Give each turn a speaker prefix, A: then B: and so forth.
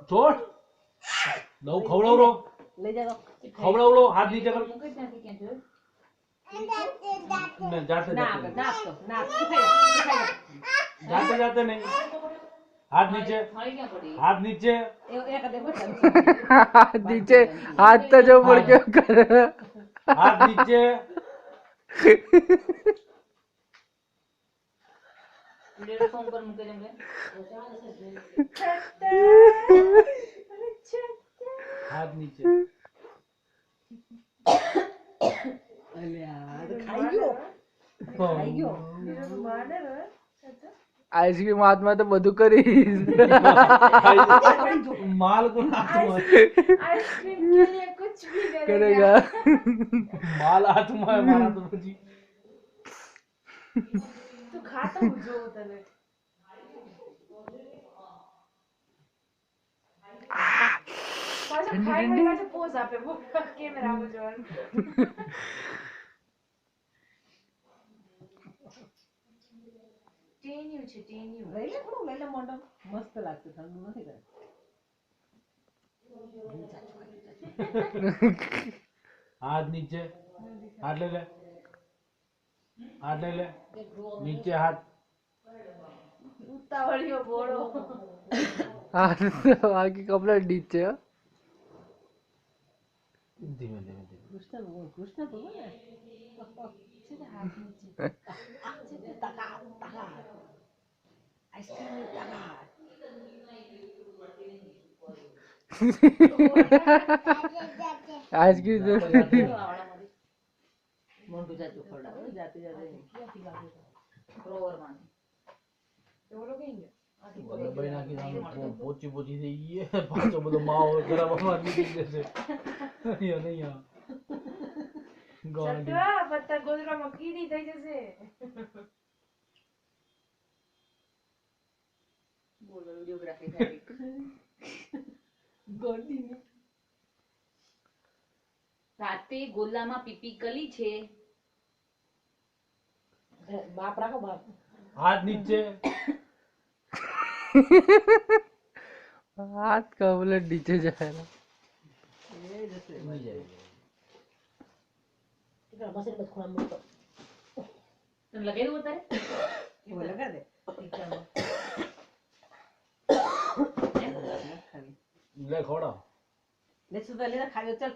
A: છોડ દઉં ખવડાવરો
B: લઈ જાઓ
A: ખવડાવરો હાથ નીચે કર
C: મૂકી જ નથી ક્યાં જોયું?
A: ને જાતે
B: ના
A: જાતે
B: નાખ તો નાખ ખાઈ
A: જાતે જાતે નહીં હાથ નીચે
C: થાળી ક્યાં પડી?
A: હાથ નીચે
B: એક દે બોલ
D: નીચે હાથ તો જો પડ્યો કરે
A: હાથ નીચે
C: પ્લેટફોર્મ પર મૂકી દેમ કે
A: હાથ નીચે
B: અલ્યા તો ખાઈ ગયો ખાઈ ગયો
D: આઈસ્ક્રીમ હાથમાં તો બધું કરીશ
A: माल को हाथ
E: आइसक्रीम के लिए कुछ भी
D: करेगा
A: माल हाथ में है मारा तो जी
E: तो खाता हूँ जो तने पाछो खाई में पाछो पोज आपे वो कैमरा में जो टेन्यू છે ટેન્યુ
B: લઈ લે થોડું લઈ લે મોઢમ મસ્ત લાગશે ઠંડુ નથી કરે
A: हाथ नीचे हाथ ले ले हाथ ले ले नीचे हाथ
E: ઉતાવળિયો બોળો
D: હાથ તો બાકી કપડા નીચે હો.
A: धीमे धीमे धीमे
B: કૃષ્ણ તો બોલે
E: સીધા હાથ નીચે
B: તકા તકા આઈસ્ક્રીમ તકા
D: આઈસ્ક્રીમ
C: મોઢું જાતું ખવડાવે
B: જાતે જાતે
E: ક્યાંથી લાગે
C: ક્રોવર માં
E: એવડો કઈ ગયો
A: बोले भाई ना कि हम पोची पोची से ये पांचों बोलो माओ गरम हवा निकल जैसे ये नहीं है गाड़ी
E: સટવા પત્તા ગોદરામાં કીડી થઈ જશે
C: બોલો વિડિયોગ્રાફી કરી
B: ગોડી
C: રાતે ગોલામાં પીપી કલી છે
B: બાપ રાખો બાપ
A: हाथ नीचे
D: હાથ કપડા નીચે જાય
B: એ જશે
A: नहीं जाएगा
B: ટીકા મસર બસ ખૂણા મૂકો
C: તને લગાવ્યું અત્યારે
B: એવો લગા દે ટીકામાં
A: ले खोड़ा
B: લે સુધા લે ખાયો ચાલ